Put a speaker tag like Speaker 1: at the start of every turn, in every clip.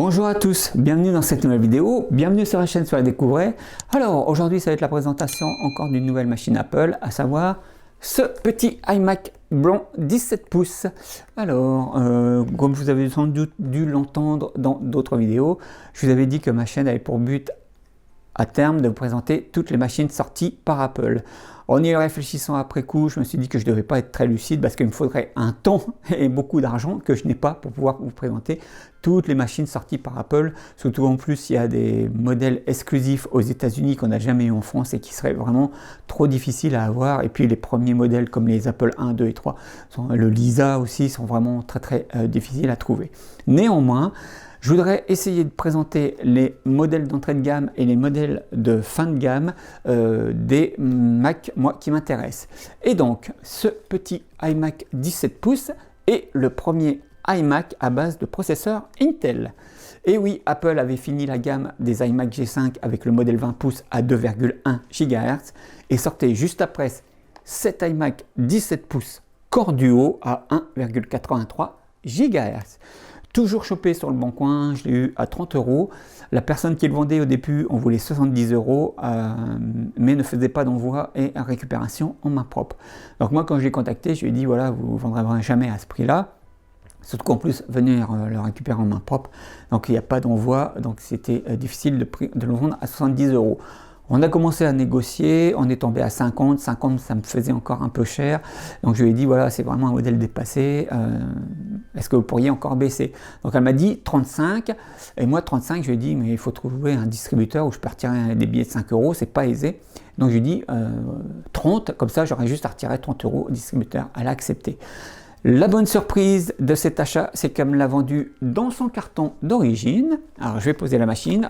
Speaker 1: Bonjour à tous, bienvenue dans cette nouvelle vidéo, bienvenue sur la chaîne Soyez Découvrez. Alors aujourd'hui ça va être la présentation encore d'une nouvelle machine Apple, à savoir ce petit iMac blanc 17 pouces. Alors, comme vous avez sans doute dû l'entendre dans d'autres vidéos, je vous avais dit que ma chaîne avait pour but à terme de vous présenter toutes les machines sorties par Apple. En y réfléchissant après coup, je me suis dit que je ne devais pas être très lucide parce qu'il me faudrait un temps et beaucoup d'argent que je n'ai pas pour pouvoir vous présenter toutes les machines sorties par Apple. Surtout en plus, il y a des modèles exclusifs aux États-Unis qu'on n'a jamais eu en France et qui seraient vraiment trop difficiles à avoir. Et puis les premiers modèles comme les Apple 1, 2 et 3, le Lisa aussi, sont vraiment très difficiles à trouver. Néanmoins, je voudrais essayer de présenter les modèles d'entrée de gamme et les modèles de fin de gamme des Mac, moi, qui m'intéressent. Et donc, ce petit iMac 17 pouces est le premier iMac à base de processeur Intel. Et oui, Apple avait fini la gamme des iMac G5 avec le modèle 20 pouces à 2,1 GHz et sortait juste après cet iMac 17 pouces Core Duo à 1,83 GHz. Toujours chopé sur le bon coin, je l'ai eu à 30 €. La personne qui le vendait au début, on voulait 70 €, mais ne faisait pas d'envoi et récupération en main propre. Donc moi, quand je l'ai contacté, je lui ai dit, voilà, vous ne vendrez jamais à ce prix-là. Surtout qu'en plus, venir le récupérer en main propre, donc il n'y a pas d'envoi, donc c'était difficile de le vendre à 70 €. On a commencé à négocier, on est tombé à 50, ça me faisait encore un peu cher, donc je lui ai dit voilà, c'est vraiment un modèle dépassé, est-ce que vous pourriez encore baisser? Donc elle m'a dit 35, et moi 35, je lui ai dit mais il faut trouver un distributeur où je peux retirer des billets de 5 €, c'est pas aisé, donc je lui ai dit 30, comme ça j'aurais juste à retirer 30 € au distributeur. Elle a accepté. La bonne surprise de cet achat, c'est qu'elle me l'a vendu dans son carton d'origine. Alors je vais poser la machine,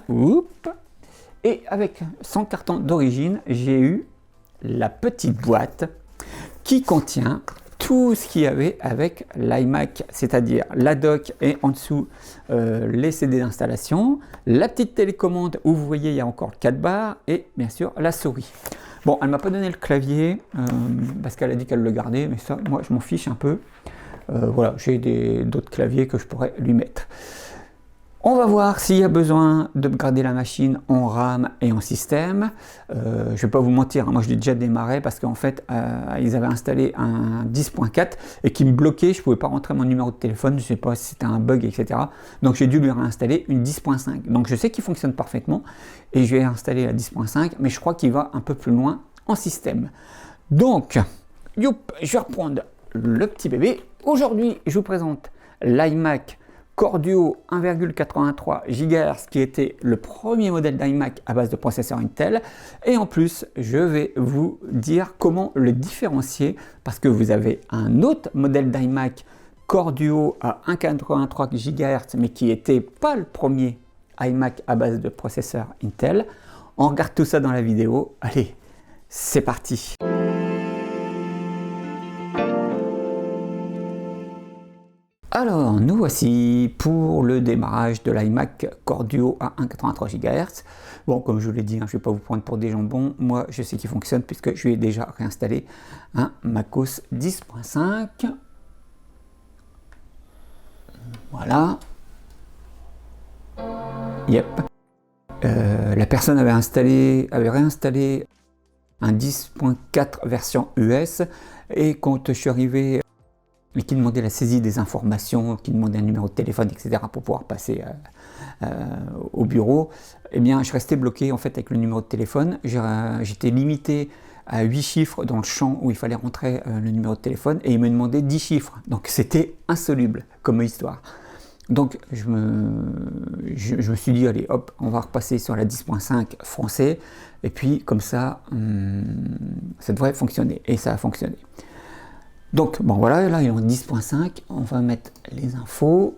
Speaker 1: et avec son carton d'origine, j'ai eu la petite boîte qui contient tout ce qu'il y avait avec l'iMac, c'est-à-dire la dock et en dessous les CD d'installation, la petite télécommande où vous voyez il y a encore 4 barres et bien sûr la souris. Bon, elle ne m'a pas donné le clavier parce qu'elle a dit qu'elle le gardait, mais ça, moi je m'en fiche un peu. Voilà, j'ai d'autres claviers que je pourrais lui mettre. On va voir s'il y a besoin de garder la machine en RAM et en système. Je ne vais pas vous mentir, moi je l'ai déjà démarré parce qu'en fait ils avaient installé un 10.4 et qui me bloquait, je ne pouvais pas rentrer mon numéro de téléphone, je ne sais pas si c'était un bug, etc. Donc j'ai dû lui réinstaller une 10.5. Donc je sais qu'il fonctionne parfaitement et je vais installer la 10.5, mais je crois qu'il va un peu plus loin en système. Donc, je vais reprendre le petit bébé. Aujourd'hui, je vous présente l'iMac Core Duo 1,83 GHz qui était le premier modèle d'iMac à base de processeur Intel, et en plus je vais vous dire comment le différencier parce que vous avez un autre modèle d'iMac Core Duo à 1,83 GHz mais qui n'était pas le premier iMac à base de processeur Intel. On regarde tout ça dans la vidéo, allez, c'est parti. Alors, nous voici pour le démarrage de l'iMac Core Duo à 1,83 GHz. Bon, comme je vous l'ai dit, je ne vais pas vous prendre pour des jambons. Moi, je sais qu'il fonctionne puisque je lui ai déjà réinstallé un MacOS 10.5. Voilà. Yep. La personne avait réinstallé un 10.4 version US et quand je suis arrivé et qui demandait la saisie des informations, qui demandait un numéro de téléphone, etc. pour pouvoir passer au bureau, eh bien, je restais bloqué en fait avec le numéro de téléphone. J'étais limité à 8 chiffres dans le champ où il fallait rentrer le numéro de téléphone et il me demandait 10 chiffres. Donc c'était insoluble comme histoire. Donc je me suis dit, allez hop, on va repasser sur la 10.5 français et puis comme ça, ça devrait fonctionner. Et ça a fonctionné. Donc, bon voilà, là il est en 10.5, on va mettre les infos,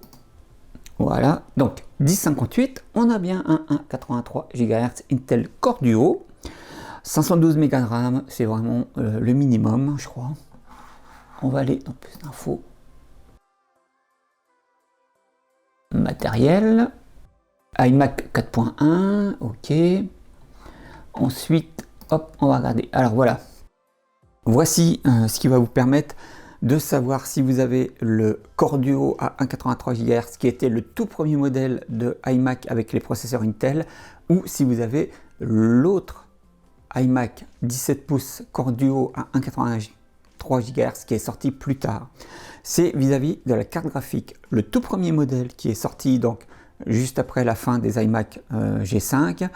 Speaker 1: voilà, donc 1058, on a bien un 1,83 GHz Intel Core Duo, 512 Mb de RAM, c'est vraiment le minimum, je crois. On va aller dans plus d'infos. Matériel, iMac 4.1, ok, ensuite, hop, on va regarder, alors voilà. Voici ce qui va vous permettre de savoir si vous avez le Core Duo à 1,83 GHz qui était le tout premier modèle de iMac avec les processeurs Intel, ou si vous avez l'autre iMac 17 pouces Core Duo à 1,83 GHz qui est sorti plus tard. C'est vis-à-vis de la carte graphique. Le tout premier modèle qui est sorti donc juste après la fin des iMac G5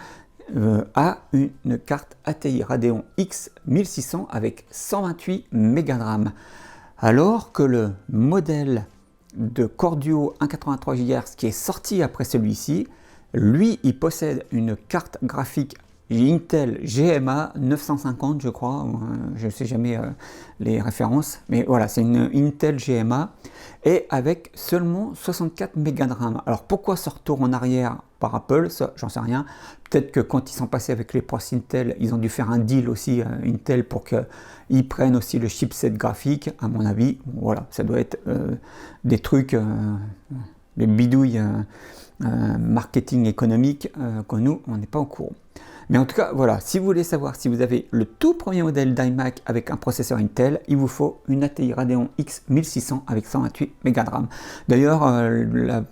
Speaker 1: a une carte ATI Radeon X 1600 avec 128 Mb de RAM. Alors que le modèle de Core Duo 1,83 GHz qui est sorti après celui-ci, lui, il possède une carte graphique Intel GMA 950, je crois, je ne sais jamais les références, mais voilà, c'est une Intel GMA, et avec seulement 64 Mb de RAM. Alors pourquoi ce retour en arrière par Apple, ça j'en sais rien. Peut-être que quand ils sont passés avec les processeurs Intel, ils ont dû faire un deal aussi Intel pour qu'ils prennent aussi le chipset graphique, à mon avis. Bon, voilà, ça doit être des trucs, des bidouilles marketing économique que nous, on n'est pas au courant. Mais en tout cas, voilà, si vous voulez savoir si vous avez le tout premier modèle d'iMac avec un processeur Intel, il vous faut une ATI Radeon X 1600 avec 128 Mb de RAM. D'ailleurs, la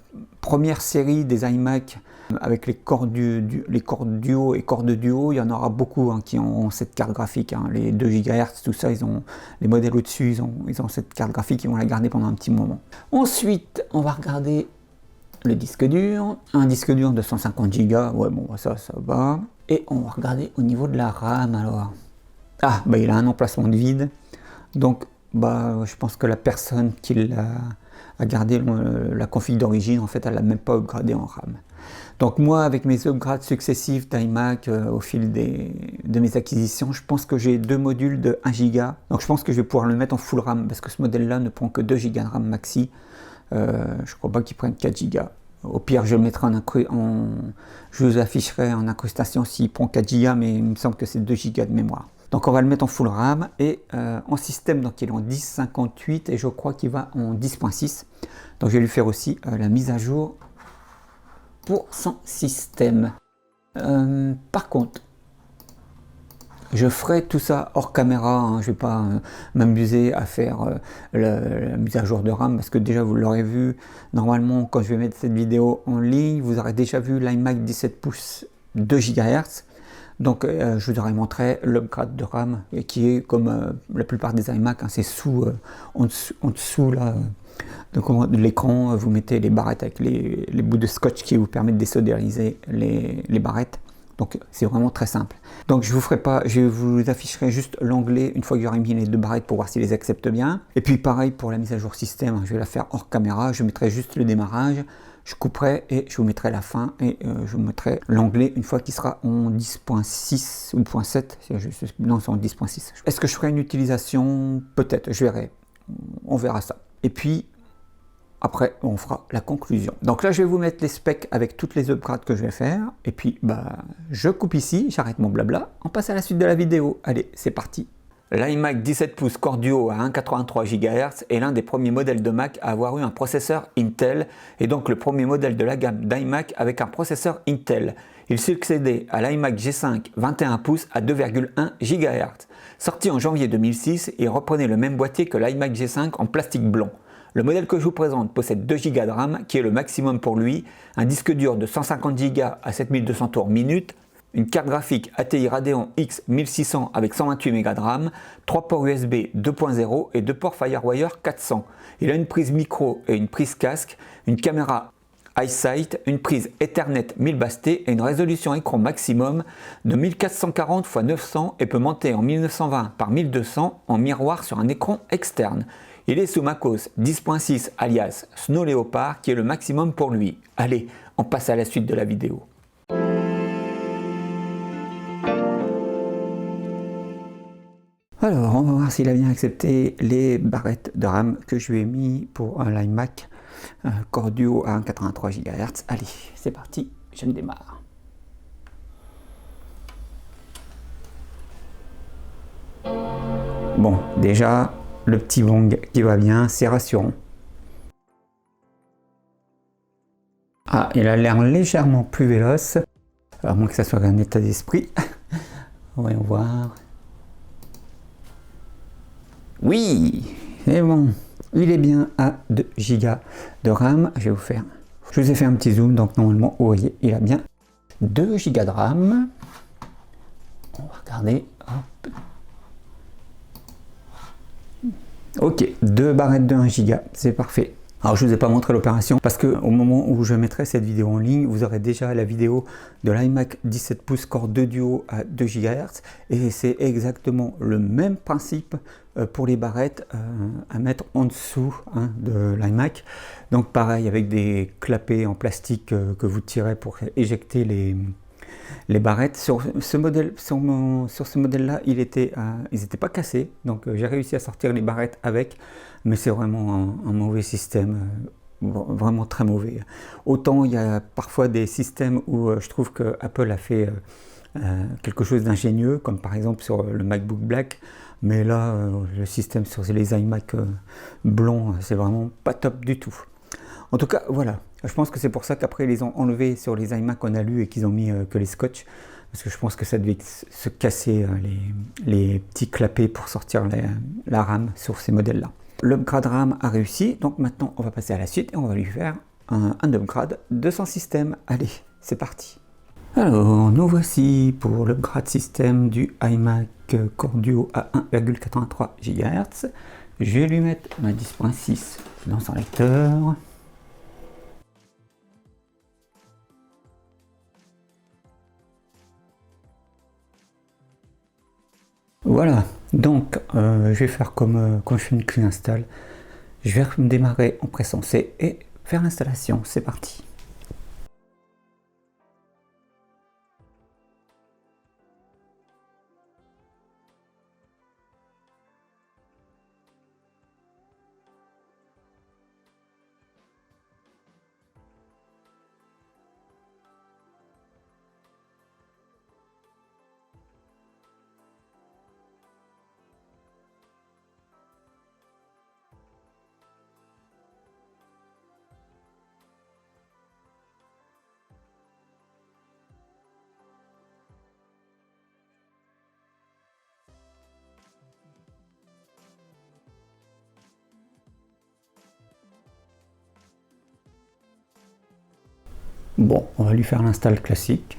Speaker 1: première série des iMac avec les corps Duo et corps de Duo, il y en aura beaucoup qui ont cette carte graphique. Les 2 GHz, tout ça, les modèles au-dessus, ils ont cette carte graphique, ils vont la garder pendant un petit moment. Ensuite, on va regarder le disque dur. Un disque dur de 150 Go, ouais, bon, ça va. Et on va regarder au niveau de la RAM alors. Ah, bah il a un emplacement de vide. Donc, bah je pense que la personne qui a gardé la config d'origine, en fait, elle l'a même pas upgradé en RAM. Donc moi, avec mes upgrades successifs d'iMac au fil de mes acquisitions, je pense que j'ai 2 modules de 1 Go. Donc je pense que je vais pouvoir le mettre en full RAM, parce que ce modèle-là ne prend que 2 Go de RAM maxi. Je ne crois pas qu'il prenne 4 Go. Au pire, je le mettrai je vous afficherai en incrustation s'il prend 4 Go, mais il me semble que c'est 2 Go de mémoire. Donc on va le mettre en full RAM et en système, donc il est en 10.58 et je crois qu'il va en 10.6. Donc je vais lui faire aussi la mise à jour pour son système. Par contre, je ferai tout ça hors caméra, je ne vais pas m'amuser à faire la mise à jour de RAM parce que déjà vous l'aurez vu, normalement quand je vais mettre cette vidéo en ligne, vous aurez déjà vu l'iMac 17 pouces 2 GHz. Donc je vous aurais montré l'upgrade de RAM qui est comme la plupart des iMac, c'est en dessous là, de l'écran, vous mettez les barrettes avec les bouts de scotch qui vous permettent de désoldariser les barrettes. Donc c'est vraiment très simple. Donc je vous afficherai juste l'onglet une fois que j'aurai mis les 2 barrettes pour voir s'ils les acceptent bien. Et puis pareil pour la mise à jour système, je vais la faire hors caméra, je mettrai juste le démarrage, je couperai et je vous mettrai la fin et je vous mettrai l'onglet une fois qu'il sera en 10.6 ou 10.7. Non, c'est en 10.6. Est-ce que je ferai une utilisation? Peut-être, je verrai. On verra ça. Et puis après, on fera la conclusion. Donc là, je vais vous mettre les specs avec toutes les upgrades que je vais faire. Et puis, je coupe ici, j'arrête mon blabla. On passe à la suite de la vidéo. Allez, c'est parti. L'iMac 17 pouces Core Duo à 1,83 GHz est l'un des premiers modèles de Mac à avoir eu un processeur Intel et donc le premier modèle de la gamme d'iMac avec un processeur Intel. Il succédait à l'iMac G5 21 pouces à 2,1 GHz. Sorti en janvier 2006, il reprenait le même boîtier que l'iMac G5 en plastique blond. Le modèle que je vous présente possède 2 Go de RAM, qui est le maximum pour lui, un disque dur de 150 Go à 7200 tours minute, une carte graphique ATI Radeon X 1600 avec 128 Mb de RAM, 3 ports USB 2.0 et 2 ports FireWire 400. Il a une prise micro et une prise casque, une caméra iSight, une prise Ethernet 1000 basté et une résolution écran maximum de 1440 x 900 et peut monter en 1920 par 1200 en miroir sur un écran externe. Il est sous macOS 10.6 alias Snow Leopard qui est le maximum pour lui. Allez, on passe à la suite de la vidéo. Alors, on va voir s'il a bien accepté les barrettes de RAM que je lui ai mis pour l'iMac Core Duo à 1,83 GHz. Allez, c'est parti, je me démarre. Bon, déjà, le petit bong qui va bien, c'est rassurant. Ah, il a l'air légèrement plus véloce, à moins que ça soit un état d'esprit. Voyons voir. Oui, Et bon, il est bien à 2 Go de RAM. Je vous ai fait un petit zoom, donc normalement, vous voyez, il a bien 2 Go de RAM. On va regarder. Hop. Ok, 2 barrettes de 1 Go, c'est parfait. Alors je ne vous ai pas montré l'opération parce que au moment où je mettrai cette vidéo en ligne, vous aurez déjà la vidéo de l'iMac 17 pouces Core 2 Duo à 2 GHz et c'est exactement le même principe pour les barrettes à mettre en dessous de l'iMac. Donc pareil avec des clapets en plastique que vous tirez pour éjecter les barrettes. Sur ce modèle-là, ils n'étaient pas cassés, donc j'ai réussi à sortir les barrettes avec, mais c'est vraiment un mauvais système, vraiment très mauvais. Autant il y a parfois des systèmes où je trouve que Apple a fait quelque chose d'ingénieux, comme par exemple sur le MacBook Black, mais là, le système sur les iMac blonds, c'est vraiment pas top du tout. En tout cas, voilà. Je pense que c'est pour ça qu'après ils les ont enlevés sur les iMac qu'on a lu et qu'ils ont mis que les scotch. Parce que je pense que ça devait se casser les petits clapets pour sortir la RAM sur ces modèles-là. L'upgrade RAM a réussi. Donc maintenant, on va passer à la suite et on va lui faire un upgrade de son système. Allez, c'est parti. Alors, nous voici pour l'upgrade système du iMac Core Duo à 1,83 GHz. Je vais lui mettre ma 10.6 dans son lecteur. Voilà, donc je vais faire comme quand je fais une clean install. Je vais me démarrer en pressant C et faire l'installation. C'est parti. Bon, on va lui faire l'install classique.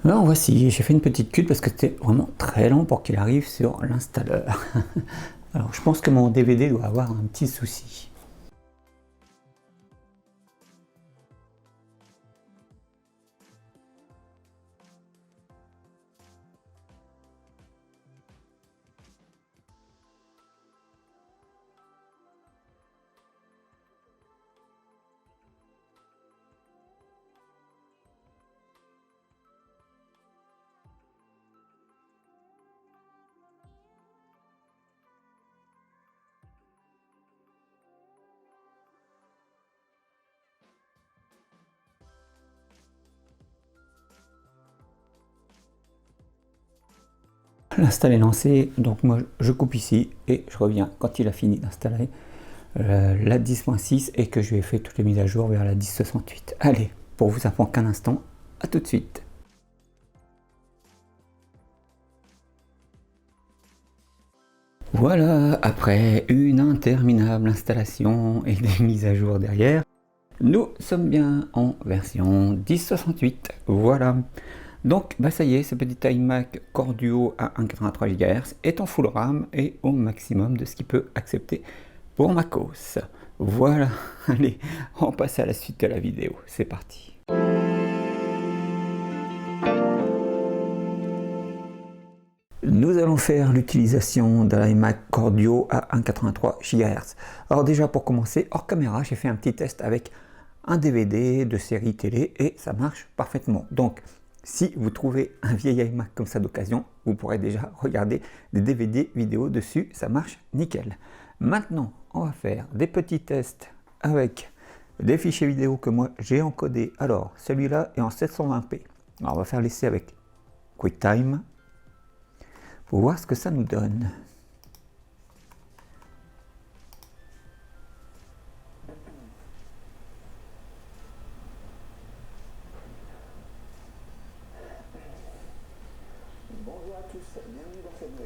Speaker 1: Alors voici, j'ai fait une petite cut parce que c'était vraiment très long pour qu'il arrive sur l'installeur. Alors je pense que mon DVD doit avoir un petit souci. L'install est lancé, donc moi je coupe ici et je reviens quand il a fini d'installer la 10.6 et que je lui ai fait toutes les mises à jour vers la 10.68. Allez, pour vous ça prend qu'un instant, à tout de suite. Voilà, après une interminable installation et des mises à jour derrière, nous sommes bien en version 10.68, voilà. Donc ça y est, ce petit iMac Core Duo à 1,83 GHz est en full RAM et au maximum de ce qu'il peut accepter pour macOS. Voilà, allez, on passe à la suite de la vidéo, c'est parti. Nous allons faire l'utilisation de l'iMac Core Duo à 1,83 GHz. Alors déjà pour commencer, hors caméra, j'ai fait un petit test avec un DVD de série télé et ça marche parfaitement. Donc si vous trouvez un vieil iMac comme ça d'occasion, vous pourrez déjà regarder des DVD vidéo dessus, ça marche nickel. Maintenant, on va faire des petits tests avec des fichiers vidéo que moi j'ai encodés. Alors, celui-là est en 720p. Alors, on va faire l'essai avec QuickTime pour voir ce que ça nous donne.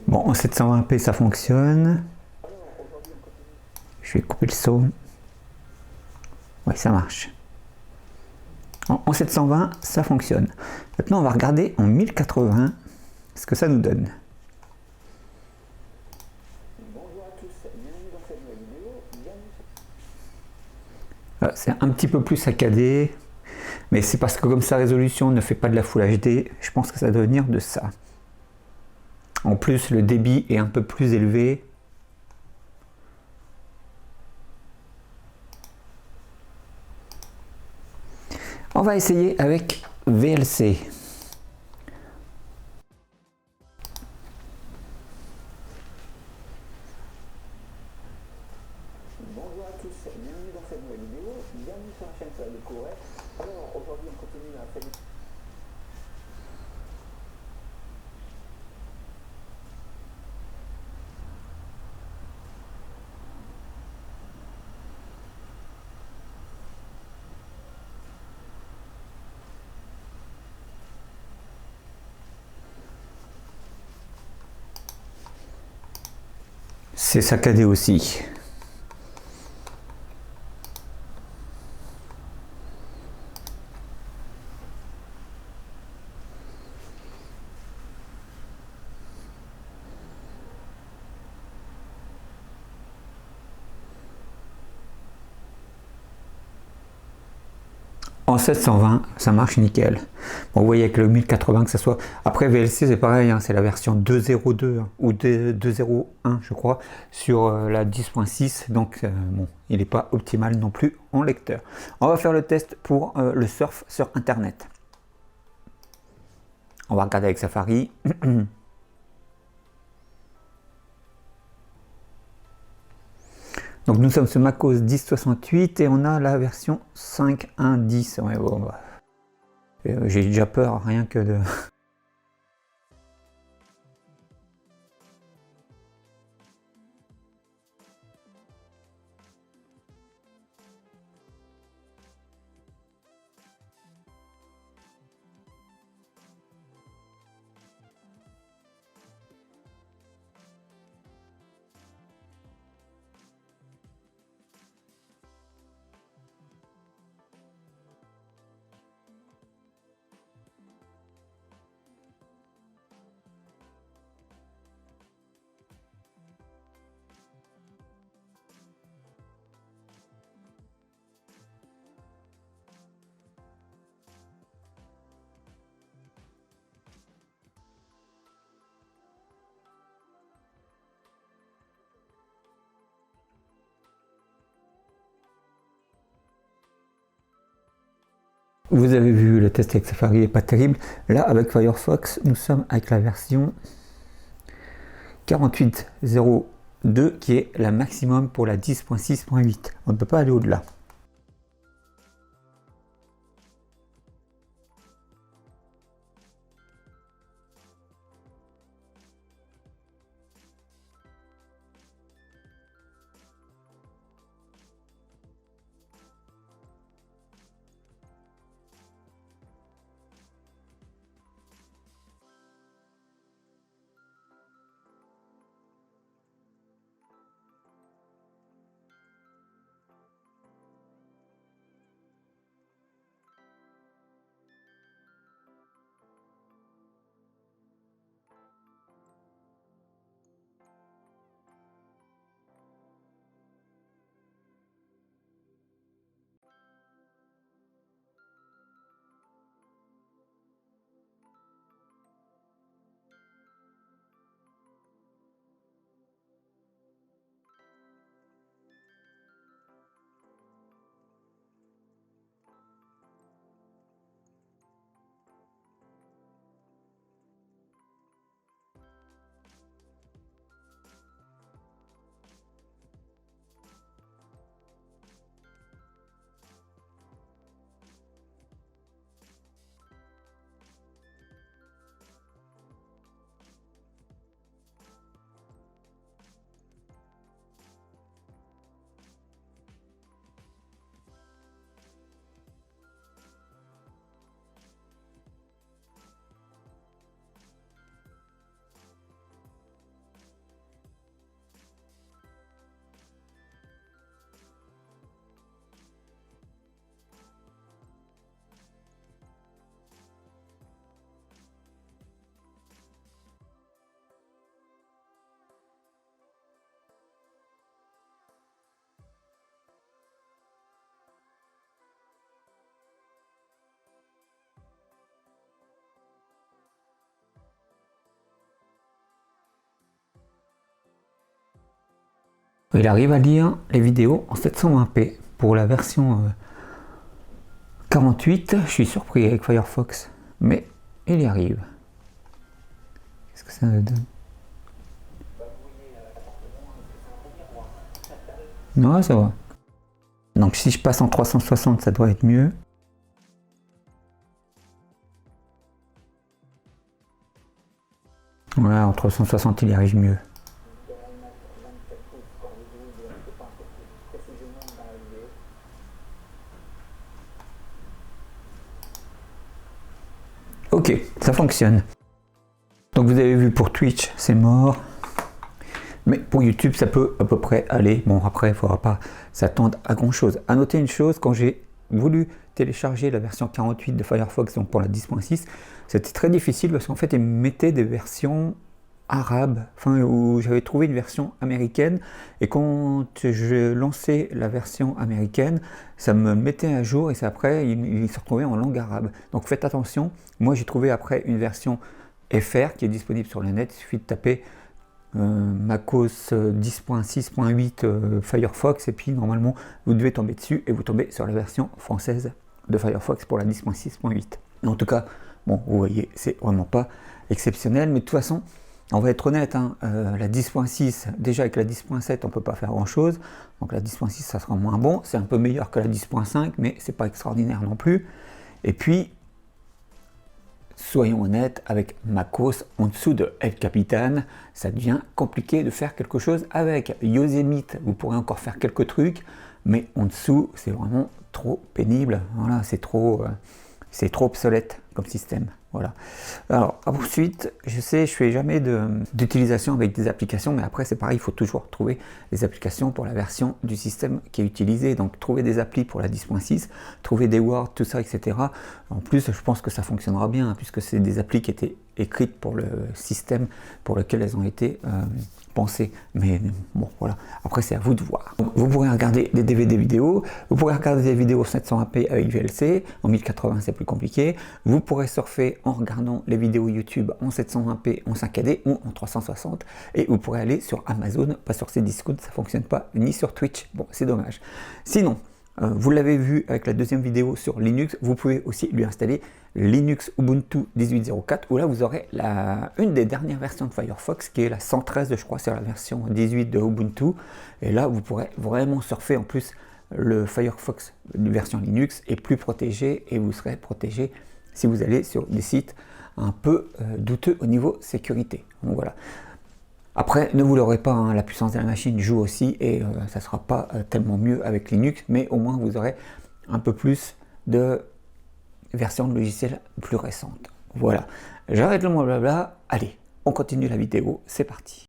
Speaker 1: Bon, en 720p ça fonctionne. Je vais couper le son. Oui, ça marche. En 720, ça fonctionne. Maintenant, on va regarder en 1080 ce que ça nous donne. C'est un petit peu plus saccadé, mais c'est parce que comme sa résolution ne fait pas de la Full HD, je pense que ça doit venir de ça. En plus, le débit est un peu plus élevé. On va essayer avec VLC.
Speaker 2: Bonjour à tous, bienvenue dans cette nouvelle vidéo, bienvenue sur la chaîne Cela Découvrait. Alors aujourd'hui on continue la série.
Speaker 1: C'est saccadé aussi. En 720, ça marche nickel. Bon, vous voyez avec le 1080 que ça soit. Après VLC, c'est pareil, hein, c'est la version 2.02 hein, ou 2.01, je crois, sur la 10.6. Donc, bon, il n'est pas optimal non plus en lecteur. On va faire le test pour le surf sur Internet. On va regarder avec Safari. Donc nous sommes sur macOS 10.68 et on a la version 5.1.10. Ouais, bon, bah. J'ai déjà peur rien que de... Vous avez vu, le test avec Safari n'est pas terrible. Là, avec Firefox, nous sommes avec la version 48.02 qui est la maximum pour la 10.6.8. On ne peut pas aller au-delà. Il arrive à lire les vidéos en 720p. Pour la version 48, je suis surpris avec Firefox, mais il y arrive. Qu'est-ce que ça donne? Non, ça va. Donc si je passe en 360, ça doit être mieux. Voilà, en 360, il y arrive mieux. Ok, ça fonctionne. Donc vous avez vu, pour Twitch, c'est mort. Mais pour YouTube, ça peut à peu près aller. Bon, après, il ne faudra pas s'attendre à grand chose. À noter une chose, quand j'ai voulu télécharger la version 48 de Firefox, donc pour la 10.6, c'était très difficile parce qu'en fait, ils mettaient des versions arabes, enfin, où j'avais trouvé une version américaine, et quand je lançais la version américaine, ça me mettait à jour, et c'est après, il se retrouvait en langue arabe. Donc faites attention. Moi, j'ai trouvé après une version FR qui est disponible sur le net. Il suffit de taper macOS 10.6.8 Firefox, et puis normalement vous devez tomber dessus et vous tombez sur la version française de Firefox pour la 10.6.8. En tout cas, bon, vous voyez, c'est vraiment pas exceptionnel, mais de toute façon, on va être honnête, hein, la 10.6, déjà avec la 10.7 on peut pas faire grand chose, donc la 10.6 ça sera moins bon, c'est un peu meilleur que la 10.5, mais c'est pas extraordinaire non plus. Et puis soyons honnêtes, avec macOS en dessous de El Capitan, ça devient compliqué de faire quelque chose avec. Yosemite, vous pourrez encore faire quelques trucs, mais en dessous, c'est vraiment trop pénible. Voilà, c'est trop obsolète comme système. Voilà. Alors, ensuite, je sais, je fais jamais d'utilisation avec des applications, mais après, c'est pareil, il faut toujours trouver des applications pour la version du système qui est utilisée. Donc, trouver des applis pour la 10.6, trouver des Word, tout ça, etc. En plus, je pense que ça fonctionnera bien, hein, puisque c'est des applis qui étaient écrites pour le système pour lequel elles ont été pensées. Mais bon, voilà. Après, c'est à vous de voir. Donc, vous pourrez regarder des DVD vidéo, vous pourrez regarder des vidéos 720p avec VLC, en 1080 c'est plus compliqué. Vous pourrez surfer en regardant les vidéos YouTube en 720p, en 5AD ou en 360, et vous pourrez aller sur Amazon, pas sur Cdiscount, ça fonctionne pas, ni sur Twitch. Bon, c'est dommage. Sinon, vous l'avez vu avec la deuxième vidéo sur Linux, vous pouvez aussi lui installer Linux Ubuntu 18.04, où là vous aurez une des dernières versions de Firefox, qui est la 113, je crois, c'est la version 18 de Ubuntu, et là vous pourrez vraiment surfer. En plus, le Firefox version Linux est plus protégé, et vous serez protégé si vous allez sur des sites un peu douteux au niveau sécurité. Donc voilà. Après, ne vous l'aurez pas, hein, la puissance de la machine joue aussi, et ça ne sera pas tellement mieux avec Linux, mais au moins vous aurez un peu plus de versions de logiciels plus récentes. Voilà, j'arrête le mot blabla, allez, on continue la vidéo, c'est parti.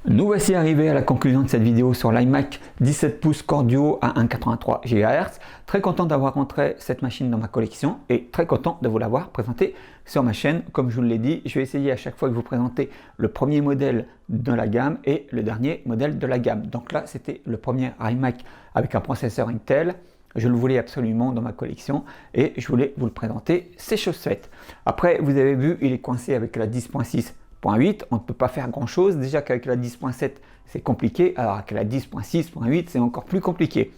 Speaker 1: Nous voici arrivés à la conclusion de cette vidéo sur l'iMac 17 pouces Core Duo à 1,83 GHz. Très content d'avoir rentré cette machine dans ma collection et très content de vous l'avoir présenté sur ma chaîne. Comme je vous l'ai dit, je vais essayer à chaque fois de vous présenter le premier modèle de la gamme et le dernier modèle de la gamme. Donc là, c'était le premier iMac avec un processeur Intel. Je le voulais absolument dans ma collection et je voulais vous le présenter, c'est chose faite. Après, vous avez vu, il est coincé avec la 10.6. On ne peut pas faire grand chose, déjà qu'avec la 10.7 c'est compliqué, alors avec la 10.6.8 c'est encore plus compliqué.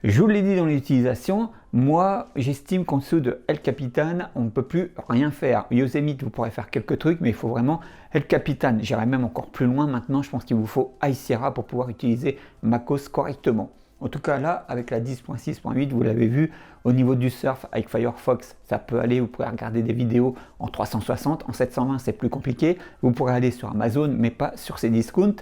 Speaker 1: Je vous l'ai dit dans l'utilisation, moi j'estime qu'en dessous de El Capitan on ne peut plus rien faire. Yosemite vous pourrez faire quelques trucs, mais il faut vraiment El Capitan. J'irai même encore plus loin maintenant, je pense qu'il vous faut High Sierra pour pouvoir utiliser macOS correctement. En tout cas là, avec la 10.6.8, vous l'avez vu, au niveau du surf avec Firefox, ça peut aller, vous pourrez regarder des vidéos en 360, en 720 c'est plus compliqué, vous pourrez aller sur Amazon mais pas sur Cdiscount,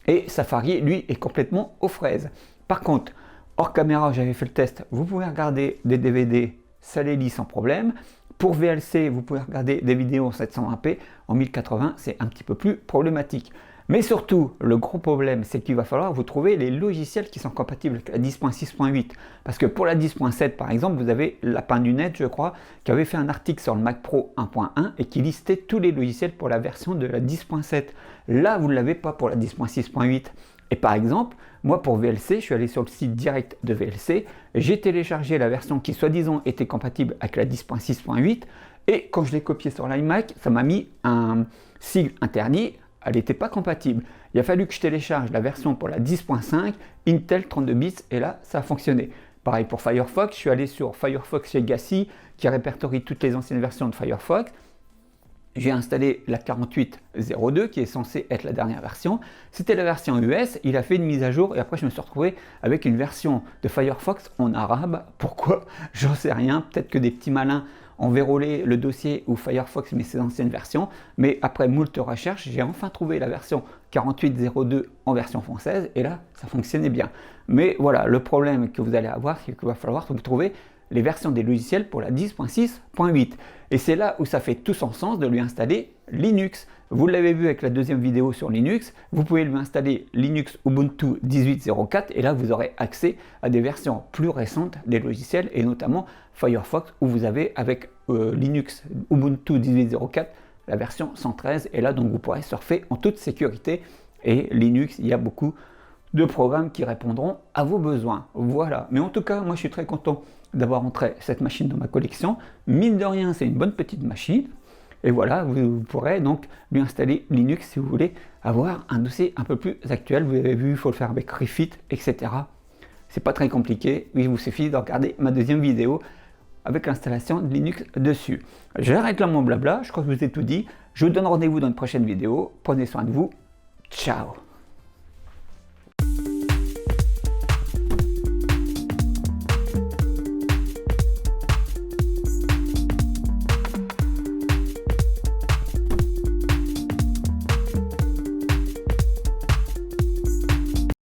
Speaker 1: et Safari lui est complètement aux fraises. Par contre, hors caméra, j'avais fait le test, vous pouvez regarder des DVD, ça les lit sans problème. Pour VLC, vous pouvez regarder des vidéos en 720p, en 1080 c'est un petit peu plus problématique. Mais surtout, le gros problème, c'est qu'il va falloir vous trouver les logiciels qui sont compatibles avec la 10.6.8. Parce que pour la 10.7, par exemple, vous avez Lapin du Net, je crois, qui avait fait un article sur le Mac Pro 1.1 et qui listait tous les logiciels pour la version de la 10.7. Là, vous ne l'avez pas pour la 10.6.8. Et par exemple, moi pour VLC, je suis allé sur le site direct de VLC, j'ai téléchargé la version qui soi-disant était compatible avec la 10.6.8 Et quand je l'ai copié sur l'iMac, ça m'a mis un sigle interdit, elle n'était pas compatible. Il a fallu que je télécharge la version pour la 10.5, Intel 32 bits, et là, ça a fonctionné. Pareil pour Firefox, je suis allé sur Firefox Legacy, qui répertorie toutes les anciennes versions de Firefox. J'ai installé la 48.02 qui est censée être la dernière version. C'était la version US, il a fait une mise à jour et après je me suis retrouvé avec une version de Firefox en arabe. Pourquoi? J'en sais rien. Peut-être que des petits malins ont vérolé le dossier où Firefox met ses anciennes versions. Mais après moult recherches, j'ai enfin trouvé la version 48.02 en version française et là, ça fonctionnait bien. Mais voilà, le problème que vous allez avoir, c'est qu'il va falloir vous trouver les versions des logiciels pour la 10.6.8. Et c'est là où ça fait tout son sens de lui installer Linux. Vous l'avez vu avec la deuxième vidéo sur Linux, vous pouvez lui installer Linux Ubuntu 18.04 et là vous aurez accès à des versions plus récentes des logiciels et notamment Firefox où vous avez avec Linux Ubuntu 18.04 la version 113 et là donc vous pourrez surfer en toute sécurité et Linux, il y a beaucoup de programmes qui répondront à vos besoins. Voilà, mais en tout cas, moi je suis très content d'avoir entré cette machine dans ma collection. Mine de rien, c'est une bonne petite machine. Et voilà, vous pourrez donc lui installer Linux si vous voulez avoir un dossier un peu plus actuel. Vous avez vu, il faut le faire avec Refit, etc. C'est pas très compliqué. Il vous suffit de regarder ma deuxième vidéo avec l'installation de Linux dessus. J'arrête là mon blabla, je crois que je vous ai tout dit. Je vous donne rendez-vous dans une prochaine vidéo. Prenez soin de vous. Ciao!